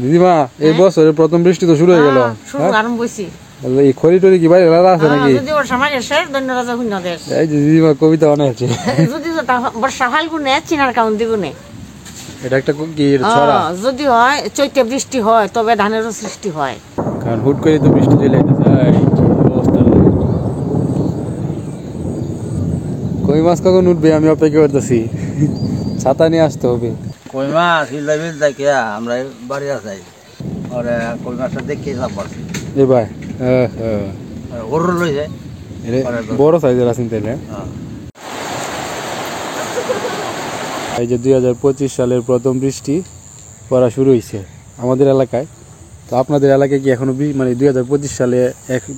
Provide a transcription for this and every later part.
দিদিমা এই বছরের প্রথম বৃষ্টি তো শুরু হয়ে গেল। শুরু আরম্ভ হইছে। এই খড়ি টরি কি বাইরে লাগা আছে নাকি? যদি বর্ষা মাঝে শেষ দৈন্য রাজা শূন্য দেশ। এই যে দিদিমা কবিতা বানাইছে। যদি বর্ষা ফাল্গুনে চিনার কাউন দিগুনে। এটা একটা কি ছড়া? যদি হয় চৈতে বৃষ্টি হয় তবে ধানেরও সৃষ্টি হয়। কারণ হুট করে তো বৃষ্টি চলে আইতেছে। অবস্থা কই মাছ কখন উঠবে আমি অপেক্ষা করতেছি। ছাতা নিয়ে আসতে হবে। কই মাছ হিলদাবিল দেখে আমরা বাড়ি আসাই ওরে কই মাছটা দেখে লাভ আছে এ ভাই ওর লইছে বড় সাইজের আছেন তাইলে। এই যে 2025 সালের প্রথম বৃষ্টি পড়া শুরু হয়েছে আমাদের এলাকায়। তো আপনাদের এলাকায় কি এখনো মানে 2025 সালে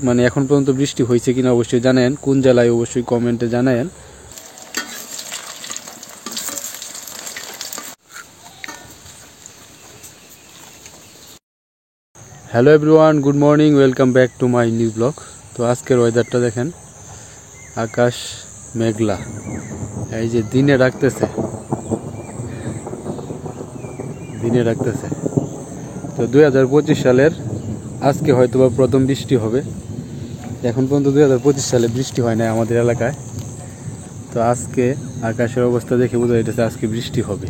মানে এখন পর্যন্ত বৃষ্টি হয়েছে কিনা অবশ্যই জানেন। কোন জেলায় অবশ্যই কমেন্টে জানায়েন। Hello everyone, good morning, welcome back to my new blog. তো আজকের ওয়েদারটা দেখেন, আকাশ মেঘলা, এই যে দিনে রাখতেছে। তো 2025 সালের আজকে হয়তো বা প্রথম বৃষ্টি হবে। এখন পর্যন্ত 2025 সালে বৃষ্টি হয় না আমাদের এলাকায়। তো আজকে আকাশের অবস্থা দেখে বোঝা যাইতেছে আজকে বৃষ্টি হবে,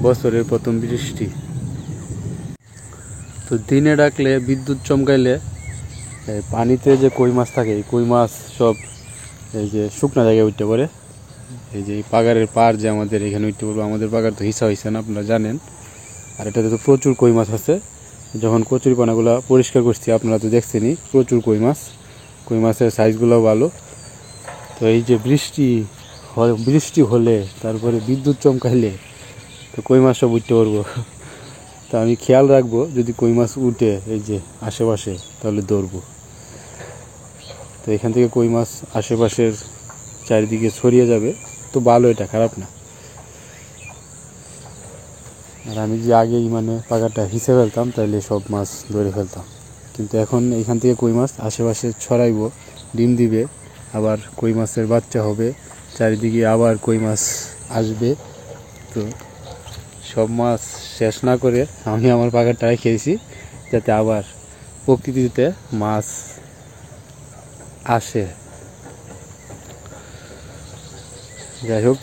বছরের প্রথম বৃষ্টি। তো দিনে ডাকলে বিদ্যুৎ চমকাইলে পানিতে যে কই মাছ থাকে এই কই মাছ সব এই যে শুকনো জায়গায় উঠতে পারে। এই যে পাগারের পার যে আমাদের এখানে উঠতে পারবো, আমাদের পাগার তো হিসা হয়েছে না, আপনারা জানেন। আর এটাতে তো প্রচুর কই মাছ আছে। যখন কচুরিপানাগুলো পরিষ্কার করছি আপনারা তো দেখছেনই, প্রচুর কই মাছের সাইজগুলোও ভালো। তো এই যে বৃষ্টি হলে তারপরে বিদ্যুৎ চমকাইলে তো কই মাছ সব উঠতে পারবো। তা আমি খেয়াল রাখবো যদি কই মাছ উঠে এই যে আশেপাশে তাহলে ধরবো। তো এখান থেকে কই মাছ আশেপাশের চারিদিকে ছড়িয়ে যাবে, তো ভালো, এটা খারাপ না। আর আমি যে আগেই মানে পাগাটা হিসে ফেলতাম তাইলে সব মাছ ধরে ফেলতাম, কিন্তু এখন এইখান থেকে কই মাছ আশেপাশে ছড়াইব, ডিম দিবে, আবার কই মাছের বাচ্চা হবে, চারিদিকে আবার কই মাছ আসবে। তো সব মাছ শেষ না করে আমি আমার পাগারটা রেখেছি যাতে আবার প্রকৃতিতে মাছ আসে। যাই হোক,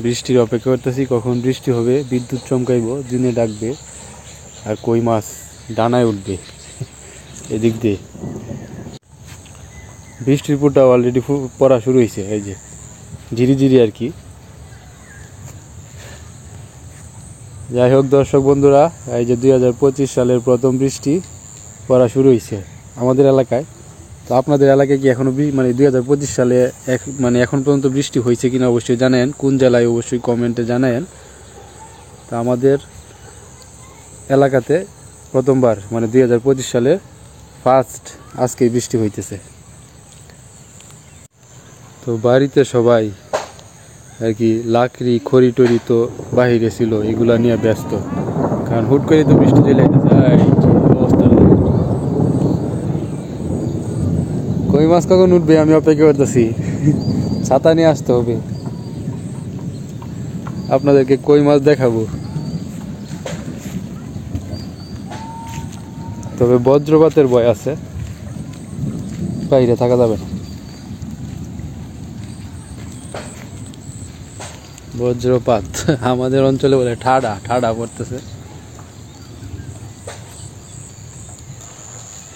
বৃষ্টির অপেক্ষা করতেছি, কখন বৃষ্টি হবে। বিদ্যুৎ চমকাইব, দিনে ডাকবে, আর কই মাছ ডানায় উঠবে। এদিক দিয়ে বৃষ্টির পুরটা অলরেডি পড়া শুরু হয়েছে, এই যে ঝিরিঝিরি আর কি। যাই হোক দর্শক বন্ধুরা, এই যে 2025 সালের প্রথম বৃষ্টি পড়া শুরু হয়েছে আমাদের এলাকায়। তো আপনাদের এলাকায় কি এখনো মানে 2025 সালে মানে এখন পর্যন্ত বৃষ্টি হয়েছে কিনা অবশ্যই জানেন। কোন জেলায় অবশ্যই কমেন্টে জানায়েন। তো আমাদের এলাকাতে প্রথমবার মানে 2025 সালে ফার্স্ট আজকেই বৃষ্টি হইতেছে। তো বাড়িতে সবাই আর কি লাকড়ি খড়ি টড়ি তো বাহিরে ছিল, এগুলা নিয়ে ব্যস্ত, কারণ হুট করে তো বৃষ্টি চলে যায়। অবস্থা কই মাছ কখন উঠবে আমি অপেক্ষা করতেছি। ছাতা নিয়ে আসতে হবে, আপনাদেরকে কই মাছ দেখাবো। তবে বজ্রপাতের ভয় আছে, বাইরে থাকা যাবে না। বজ্রপাত আমাদের অঞ্চলে বলে ঠাডা পড়তেছে।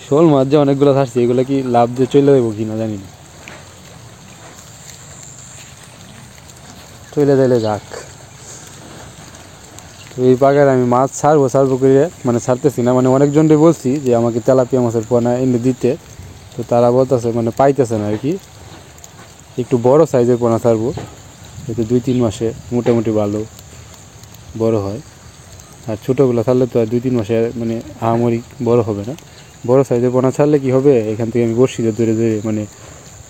শোল মাছ যে অনেকগুলো থাকছে, এগুলো কি লাভ দিয়ে চলে দেবো কিনা জানি না, চলে দিলে যাক। তো এই পাগারে আমি মাছ ছাড়বো করে মানে ছাড়তেছি না, মানে অনেকজনকে বলছি যে আমাকে তেলাপিয়া মাছের পোনা এনে দিতে, তো তারা বলতেছে মানে পাইতেছে না আর কি। একটু বড় সাইজের পোনা ছাড়বো, এতে 2-3 মাসে মোটামুটি ভালো বড় হয়। আর ছোটোগুলো ছাড়লে তো আর 2-3 মাসে মানে আহামরি বড় হবে না। বড় সাইজের পোনা ছাড়লে কি হবে, এখান থেকে আমি বড়শিতে ধরে মানে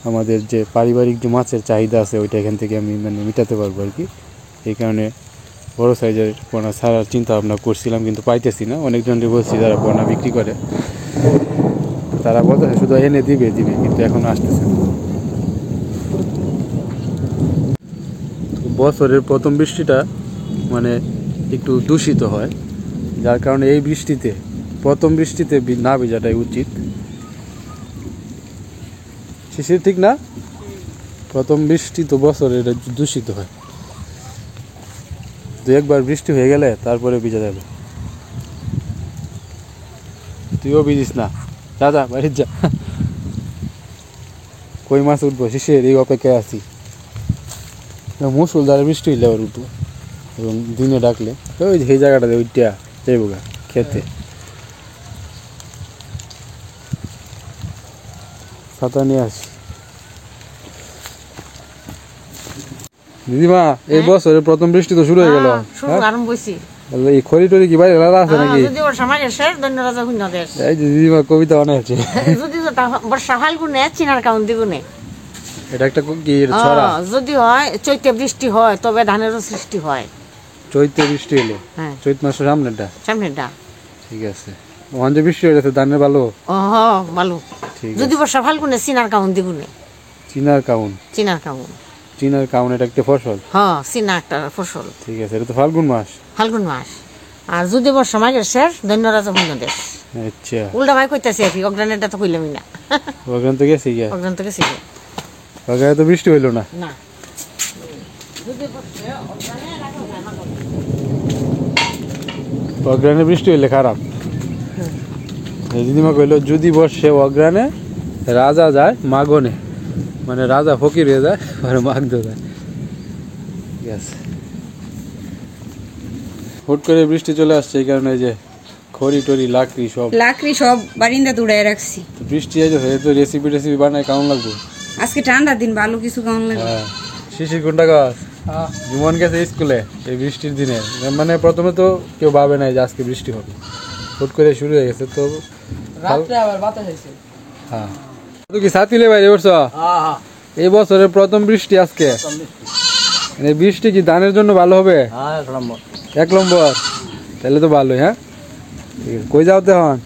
আমাদের যে পারিবারিক যে মাছের চাহিদা আছে ওইটা এখান থেকে আমি মানে মেটাতে পারবো আর কি। এই কারণে বড় সাইজের পোনা ছাড়ার চিন্তা ভাবনা করছিলাম, কিন্তু পাইতেছি না। অনেকজনকে বলছি যারা পোনা বিক্রি করে, তারা বলতেছে শুধু এনে দিবে, কিন্তু এখন আসতেছে না। বছরের প্রথম বৃষ্টিটা মানে একটু দূষিত হয়, যার কারণে এই বৃষ্টিতে, প্রথম বৃষ্টিতে না ভিজাটাই উচিত। শিশির ঠিক না? প্রথম বৃষ্টি তো বছরে এটা দূষিত হয়, দু একবার বৃষ্টি হয়ে গেলে তারপরে ভিজা যাবে। তুইও ভিজিস না, যা যা বাড়ির যা। কই মাছ উঠবো শিশির, এই অপেক্ষায় আছি। মুসুলধারে বৃষ্টি হইলে আবার উঠবো, এবং দিনে ডাকলে ওই যে এই জায়গাটাতে ওইটা যাইব গা খেতে। ছাতা নিয়ে আসি। দিদিমা, এই বছরের প্রথম বৃষ্টি তো শুরু হয়ে গেল। শুরু আরম্ভ হইছি। এই খড়ি টড়ি কি বাইরে লাগা আছে নাকি? যদি বর্ষা মাঝে শেষ দৈন্যরাজা শূন্য দেশ। এই যে দিদিমা কবিতা বানাইছে। যদি বর্ষা ফাল্গুনে চিনার কাউন দিগুনে। এটা একটা কি ছড়া? যদি হয় চৈতে বৃষ্টি হয় তবে ধানেরও সৃষ্টি হয়। চৈতে বৃষ্টি হলো? হ্যাঁ, চৈত মাসের সামনেটা। সামনেটা ঠিক আছে। ওখান যে বৃষ্টি হয়েছে ধানের ভালো। ও ভালো। ঠিক যদি আছে। বর্ষা ফাল্গুনে চিনার কাউন দিগুনে। চিনার কাউন? চিনার কাউন, চিনার কাউন এটা একটা ফসল? হ্যাঁ, চিনা একটা ফসল। ঠিক আছে, এটা তো ফাল্গুন মাস। ফাল্গুন মাস। আর যদি বর্ষা মাঝে শেষ দৈন্যরাজা শূন্য দেশ। আচ্ছা, উল্টা ভাই কইতাছি আর কি, অগ্রাণীটা তো কইলামই না। ওখান তো গেছি গিয়া, অগ্রাণ তো গেছি ওখানে তো বৃষ্টি হইলো না। না। অগ্রাণে বৃষ্টি হইলে খারাপ। এই দিদিমা কইলো যদি বর্ষে অগ্রাণে রাজা যায় মাগনে, মানে রাজা ফকির হয়ে যায় আর মাগধ যায়। ঠিক আছে, হুট করে বৃষ্টি চলে আসছে, এই কারণে যে খড়ি টড়ি লাকড়ি সব বারিন্দা দুড়াই রাখছি। বৃষ্টি হয়ে তো রেসিপি বানায় কেমন লাগবে? আজকে ঠান্ডার দিন, ভালো কিছু কেমন লাগে। হ্যাঁ, শিশির কোনটা গাছ জুমন গেছে স্কুলে এই বৃষ্টির দিনে। মানে প্রথমে তো কেউ ভাবে নাই যে আজকে বৃষ্টি হবে, হুট করে শুরু হয়ে গেছে। তো হ্যাঁ, তুই কি সাথীলে বাইরে উঠছ? এই বছরের প্রথম বৃষ্টি আজকে। মানে বৃষ্টি কি ধানের জন্য ভালো হবে? এক নম্বর, তাহলে তো ভালোই। হ্যাঁ, ঠিক আছে। কই যাও তখন?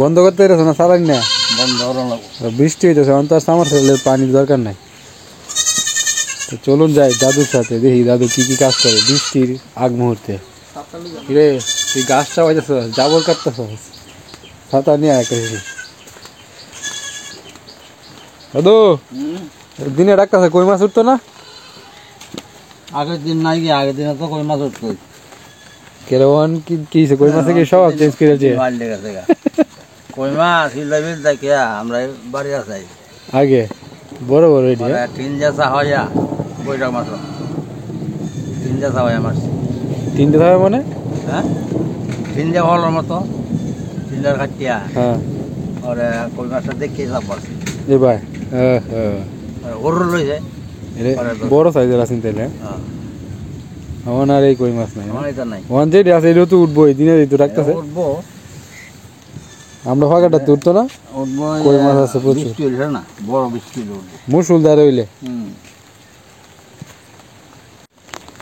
বন্ধ করতে পেরেছো না? সারাই না বৃষ্টি হইতেছে, তো আর সামার সেলের পানির দরকার নাই। তো চলুন যাই দাদুর সাথে, দেখি দাদু কি কি কাজ করে বৃষ্টির আগ মুহূর্তে। রে, তুই গাছটা বাজাচ্ছ, জাবর কাটতেছ, ছাতা নিয়ে একটা দাদু। দিনে ডাকতেছে কই মাছ উঠতো না? আগের দিন নাই গিয়ে, আগের দিনে তো কই মাছ উঠতো। কেরোয়ান কি কই মাছে কি সব চেঞ্জ করেছে? কই মাছ হিলদাবিল দেখে আমরা বাড়ি আসাই আগে বড় বড় এটি। তিন জাসা হইয়া কইটা মাছ, তিন জাসা হইয়া মাছ। তিনটে থাকে মানে? হ্যাঁ, তিনটা হলের মতো, তিনটার কাটিয়া। হ্যাঁ, ওরে কই মাছটা দেখে লাভ পারছি। এ ভাই গরু লই যায় বড় সাইজের আছেন তাহলে। আমার আর এই কই মাছ নাই, আমার এটা নাই। ওখান যেটি আছে এটাও তো উঠবো, এই দিনে তো ডাকতেছে। উঠবো, আমরা ফাঁকাটা তো উঠতো না। উঠবো, কই মাছ আছে প্রচুর। বৃষ্টি হইলে না, বড় বৃষ্টি হইলে উঠবো। মুসুলধার হইলে।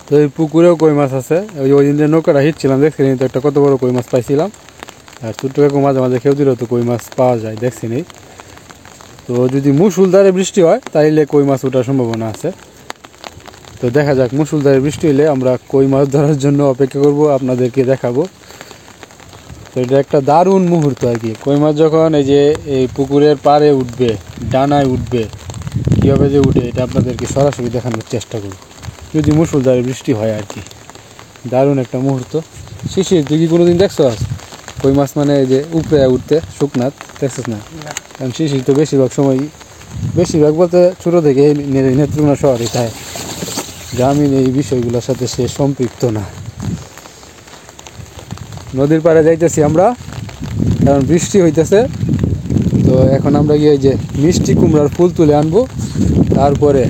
তো এই পুকুরেও কই মাছ আছে। ওই দিন যে নৌকাটা হিটছিলাম দেখছিনি তো, একটা কত বড় কই মাছ পাইছিলাম। আর ছোট্ট কাকু মাঝে মাঝে খেয়েও দিল, তো কই মাছ পাওয়া যায় দেখছিনি। তো যদি মুসুলধারে বৃষ্টি হয় তাহলে কই মাছ ওঠার সম্ভাবনা আছে। তো দেখা যাক, মুসুলধারে বৃষ্টি হলে আমরা কই মাছ ধরার জন্য অপেক্ষা করব, আপনাদেরকে দেখাবো। তো এটা একটা দারুণ মুহূর্ত আর কি। কই মাছ যখন এই যে এই পুকুরের পাড়ে উঠবে, ডানায় উঠবে, কীভাবে যে উঠে এটা আপনাদেরকে সরাসরি দেখানোর চেষ্টা করব যদি মুসুলধারে বৃষ্টি হয় আর কি। দারুণ একটা মুহূর্ত। শিশির, তুই কি কোনোদিন দেখছ কই মাছ মানে এই যে উপরে উঠতে? শুকনাথ দেখছিস না? কারণ শিশির তো বেশিরভাগ বলতে ছোটো থেকে নেত্রকোনা শহরে থাকে, গ্রামীণ এই বিষয়গুলোর সাথে সে সম্পৃক্ত না। নদীর পাড়ে যাইতেছি আমরা, কারণ বৃষ্টি হইতেছে। তো এখন আমরা গিয়ে যে মিষ্টি কুমড়ার ফুল তুলে আনবো, তারপরে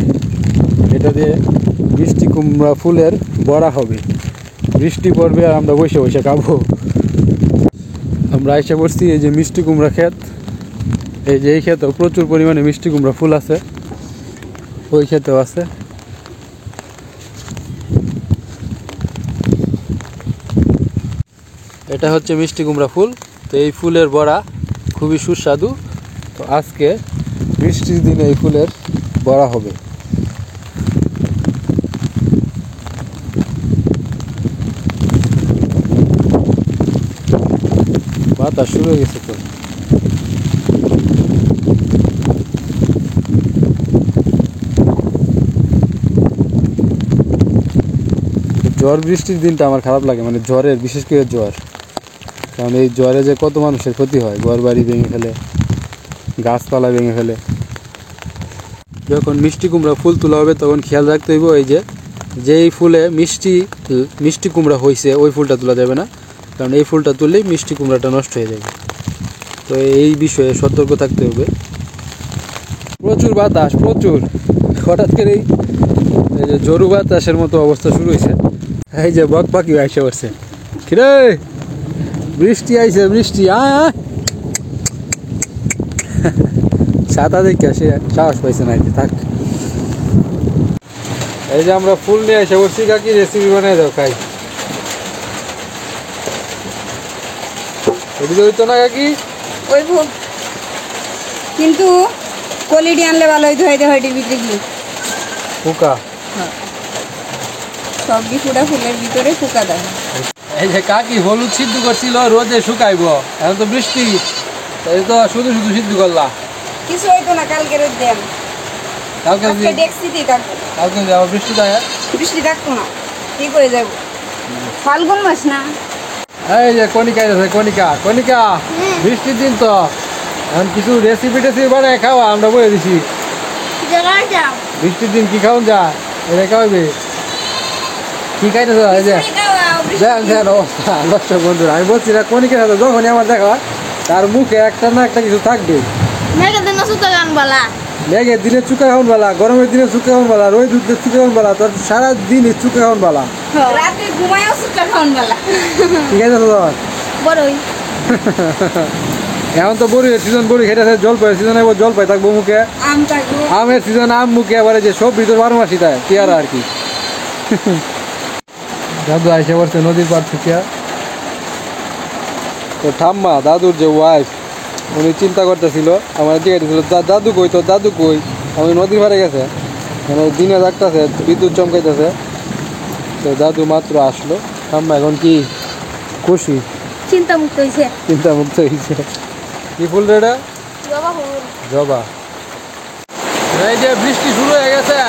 এটা দিয়ে মিষ্টি কুমড়া ফুলের বড়া হবে। বৃষ্টি পড়বে আর আমরা বসে বসে খাবো। আমরা এসে পড়ছি এই যে মিষ্টি কুমড়া ক্ষেত। এই যে এই ক্ষেতেও প্রচুর পরিমাণে মিষ্টি কুমড়া ফুল আছে, ওই ক্ষেতেও আছে। এটা হচ্ছে মিষ্টি কুমড়া ফুল। তো এই ফুলের বড়া খুবই সুস্বাদু। তো আজকে বৃষ্টির দিনে এই ফুলের বড়া হবে। বাতাস শুরু হয়ে গেছে তো। ঝড় বৃষ্টির দিনটা আমার খারাপ লাগে, মানে ঝড়ের, বিশেষ করে ঝড়। কারণ এই ঝড়ে যে কত মানুষের ক্ষতি হয়, ঘর বাড়ি ভেঙে ফেলে, গাছপালা ভেঙে ফেলে। যখন মিষ্টি কুমড়া ফুল তোলা হবে তখন খেয়াল রাখতে হইব এই যে যেই ফুলে মিষ্টি কুমড়া হয়েছে ওই ফুলটা তোলা যাবে না, কারণ এই ফুলটা তুললেই মিষ্টি কুমড়াটা নষ্ট হয়ে যাবে। তো এই বিষয়ে সতর্ক থাকতে হবে। প্রচুর বাতাস, প্রচুর। হঠাৎ করেই এই যে জরু বাতাসের মতো অবস্থা শুরু হয়েছে। এই যে বক পাখি আইসে পড়ছে। কিরে বৃষ্টি আইছে, বৃষ্টি আয় আয়। ছাতা দেখে সে সাহস পাইছে না, থাক। এই যে আমরা ফুল নিয়ে এসে বলছি, কাকি রেসিপি বানিয়ে দাও খাই। এদিকে হইতো না কাকি? ওই ভোগ কিন্তু কোয়ালিটি আনলে ভালো হইতো, হয়তো হয়তো বিক্রি গিয়ে পোকা। সব ফুটা ফুলের ভিতরে পোকা দেয়। এই যে কাকি হলুদ সিদ্ধ করছিল, রোদে শুকাইবো, এখন তো বৃষ্টি, এই তো শুধু শুধু সিদ্ধ করলা। কিছু হইতো না, কালকে রোদ দেন, কালকে আজকে দেখছি তুই কাকু কালকে আবার বৃষ্টি দেয়। বৃষ্টি থাকতো না, ঠিক হয়ে যাবো। ফাল্গুন মাস না? এই যে কণিকা আছে, কণিকা, কণিকা, বৃষ্টির দিন তো এখন কিছু রেসিপি টেসিপি বানায় খাওয়া, আমরা বলে দিছি। বৃষ্টির দিন কি খাওয়ান যায়, এটা খাওয়াবে কি খাইতেছ? এই যে দেন দেন অবস্থা দর্শক বন্ধুরা, আমি বলছি না কণিকার সাথে যখনই আমার দেখা হয় তার মুখে একটা না একটা কিছু থাকবে। মেঘের দিনে চুকা খাওয়ান বালা, গরমের দিনে চুকা খাওয়ান বালা, রোদ উঠলে চুকা খাওয়ান বালা, তোর সারা দিন চুকা খাওয়ান বালা, রাতে ঘুমায়ও সুক্কা খাওয়ান বালা। ঠিক আছে তোর বড়ই এখন তো বড়ির সিজন, বড়ি খেতেছে, জলপাইয়ের সিজন এবার জলপাই থাকবো মুখে, আম থাকবো, আমের সিজন আম মুখে, এবারে যে সব ভিতর 12 মাসই তাই পেয়ারা আর কি। দাদু আইসে পড়ছে নদীর পার থেকে। তো ঠাম্মা দাদুর যে ওয়াইফ, উনি চিন্তা করতেছিল, আমার জিজ্ঞাসা দাদু কই, তো দাদু কই, আমি নদীর পাড়ে গেছে, মানে দিনে ডাকতেছে, বিদ্যুৎ চমকাইতেছে। তো দাদু মাত্র আসলো। ঠাম্মা এখন কি খুশি, চিন্তা মুক্ত হয়েছে। চিন্তা মুক্ত হয়েছে। কি ফুল রে এটা? জবা। এই যে বৃষ্টি শুরু হয়ে গেছে।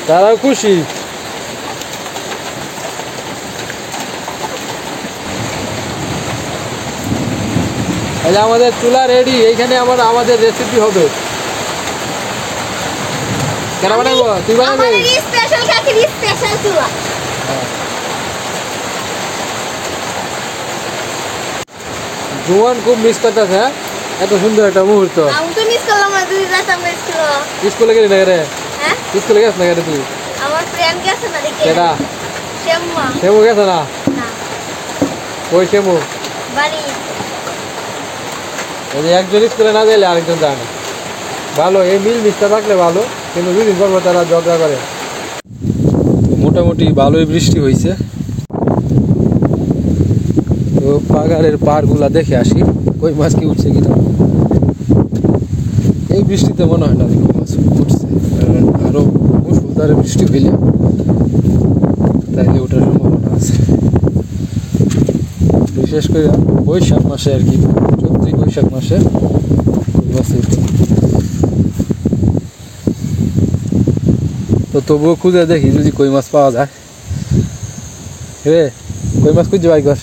তারাও খুশি। আমাদের চুলা রেডি, এইখানে আমাদের রেসিপি হবে। কেন বানাবো? তুই বানাবি? জুয়ান খুব মিস করতেছে, হ্যাঁ, এত সুন্দর একটা মুহূর্ত। আমি তো মিস করলাম না, তুই যাস আমরা স্কুলে গেলি না রে? হ্যাঁ, স্কুলে গেছ না কেন তুই? আমার ফ্রেন্ড গেছে না দেখে। কেডা? শ্যামা। শ্যামু গেছে না? না, ওই শ্যামু বাড়ি। এই যে একজন স্কুলে না গেলে আরেকজন যায় না। ভালো, এই মিল মিশটা থাকলে ভালো, কিন্তু দুদিন পর পর তারা ঝগড়া করে। মোটামুটি ভালোই বৃষ্টি হয়েছে। তো পাগারের পাড়গুলা দেখে আসি, কই মাছ কি উঠছে কিনা। এই বৃষ্টিতে মনে হয় না কোনো মাছ উঠছে, আরো মুষলধারে বৃষ্টি হইলে তাইলে ওঠার সম্ভাবনা আছে। বিশেষ করে বৈশাখ মাসে আর কি, চৈত্র বৈশাখ মাসে কই মাছ উঠে। তো তবুও খুঁজে দেখি যদি কই মাছ পাওয়া যায়। রে কই মাছ খুঁজে বাই কর।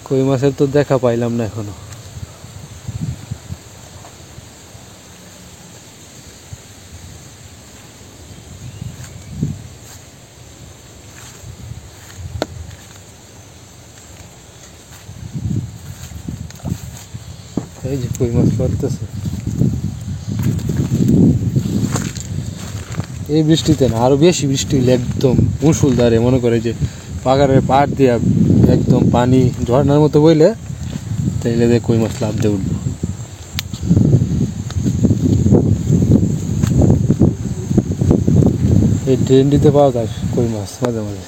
কই মাছের তো দেখা পাইলাম না এখনো। এই যে কই মাছ পড়তেছে এই বৃষ্টিতে না, আরো বেশি বৃষ্টি হইলে একদম মুষলধারে, মনে করে যে পাগারের পাড় দিয়া একদম পানি ঝর্ণার মতো বইলে তাইলে দিয়ে কই মাছ লাভ দিয়ে উঠবো। এই ড্রেন দিতে পাওয়া যায় কই মাছ মাঝে মাঝে,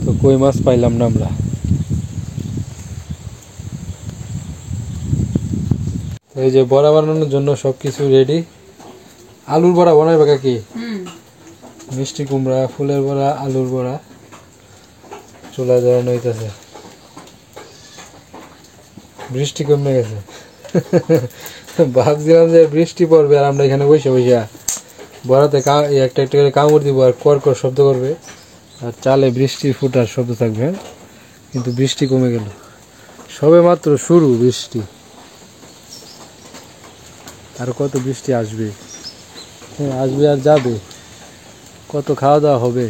তো কই মাছ পাইলাম না আমরা। এই যে বড়া বানানোর জন্য সবকিছু রেডি। আলুর বড়া বানাইবে কাকি? মিষ্টি কুমড়া, ফুলের বড়া, আলুর বড়া চুলা জ্বালানো হইতেছে। বৃষ্টি কমে গেছে। ভাবছিলাম যে বৃষ্টি পড়বে আর আমরা এখানে বসে বসে বড়াতে একটা একটা করে কামড় দিব আর কর কর শব্দ করবে আর চালে বৃষ্টির ফোঁটার শব্দ থাকবে, কিন্তু বৃষ্টি কমে গেল। সবে মাত্র শুরু বৃষ্টি, আর কত বৃষ্টি আসবে, হ্যাঁ আসবে আর যাবে, কত খাওয়া দাওয়া হবে।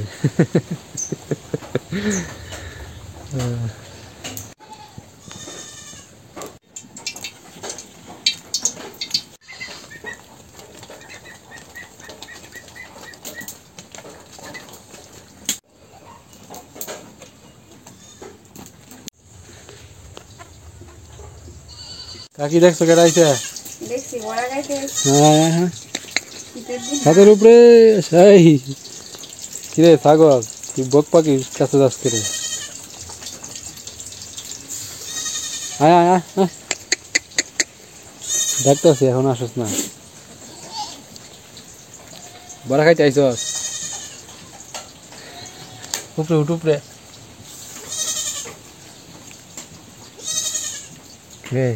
কাকি দেখছো কেটে আইছে? দেখছি বড়া খাইতে হ্যাঁ হ্যাঁ শীতের দিন হাতের উপরে সেই কিরে ছাগল, কি বক পাখির কাছে যাস করে? আয় আয় আয় আয়, ডাকতেছি এখন আসস না। বড়া খাইতে আইসস? উপরে উঠ উপরে। রে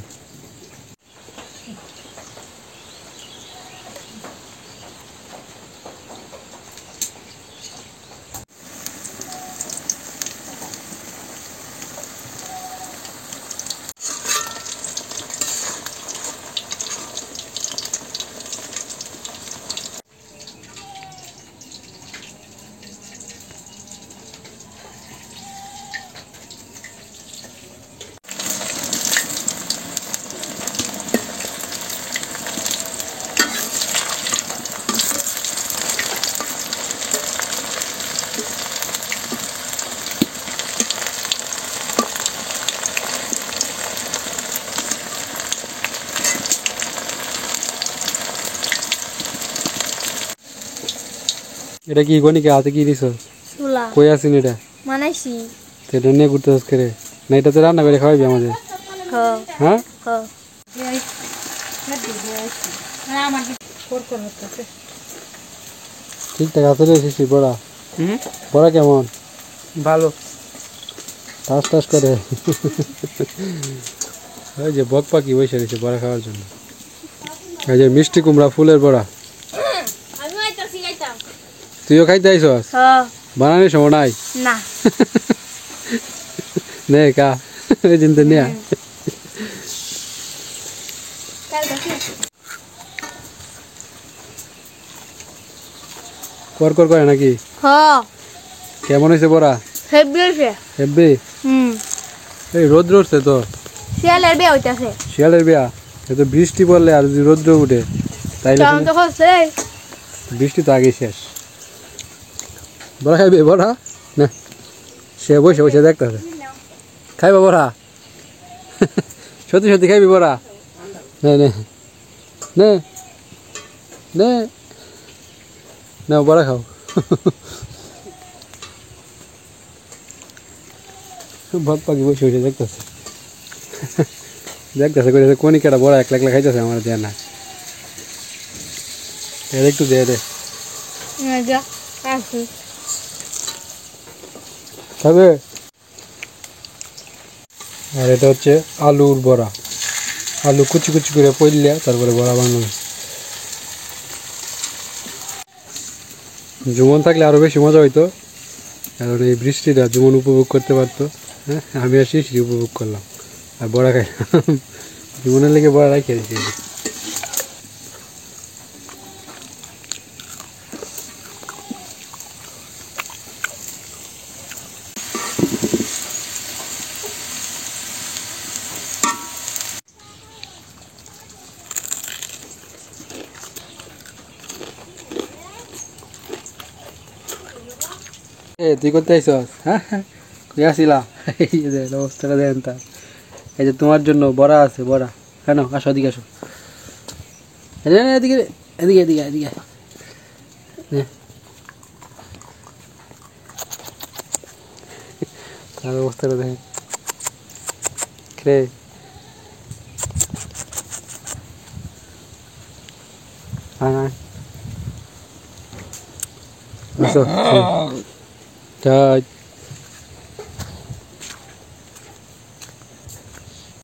এটা কি গনিকে হাতে কি দিছ? চুলা কই আছিস এটা? মানাইছি। তো এটা নিয়ে ঘুরতে যাস করে না? এটা তো রান্না করে খাওয়াবি আমাদের, হ হ্যাঁ? হ ঠিকঠাক আছে রে শিশি বড়া? বড়া কেমন? ভালো। টাস টাস করে। ওই যে বক পাখি বসে রয়েছে বড়া খাওয়ার জন্য। এই যে মিষ্টি কুমড়া, ফুলের বড়া। আমি আইতাছি গাইতাম। তুইও খাইতে আইসস? হ বানানোর সময় নাই? না নে কা এই চিন্তা নিয়ে কাল দেখি কর কর করে নাকি? হ কেমন হয়েছে বড়া? হেব্বি হইছে। হেব্বি? এই রোদ্র উঠছে তো, শিয়ালের বিয়ে হইতাছে। শিয়ালের বিয়া। এ তো বৃষ্টি পড়লে আর যদি রোদ্র উঠে তাইলে কেমন তো করছে? বৃষ্টি তো আগে শেষ। বড়া খাইবে বড়া? না সে বসে বসে দেখতেছে। খাইবা বড়া? সত্যি সত্যি খাইবি বড়া? নে নে নে নে না বড়া খাও। ভাত পাখি বসে বসে দেখতেছে, দেখতেছে করে কোন কেটা বড়া একলা একলা খাইতেছে, আমার দেয় না। এর একটু দিয়ে দে। যা আসি খাবে? আর এটা হচ্ছে আলুর বড়া। আলু কুচি কুচি করে পড়লে তারপরে বড়া বানানো। জুমন থাকলে আরো বেশি মজা হইতো, কারণ এই বৃষ্টিটা জুমন উপভোগ করতে পারতো। হ্যাঁ আমি আর শিশি উপভোগ করলাম আর বড়া খাইলাম। জুমনের লেগে বড়া রাখিয়ে দিচ্ছি। তুই করতে আইসস? হ্যাঁ কই আসিলা? এই যে অবস্থাটা দেখেন তা। এই যে তোমার জন্য বড়া আছে, বড়া। কেন আসো, এদিকে আসো। এদিকে এদিকে এদিকে এদিকে তার অবস্থাটা দেখেন রে। হ্যাঁ আসো।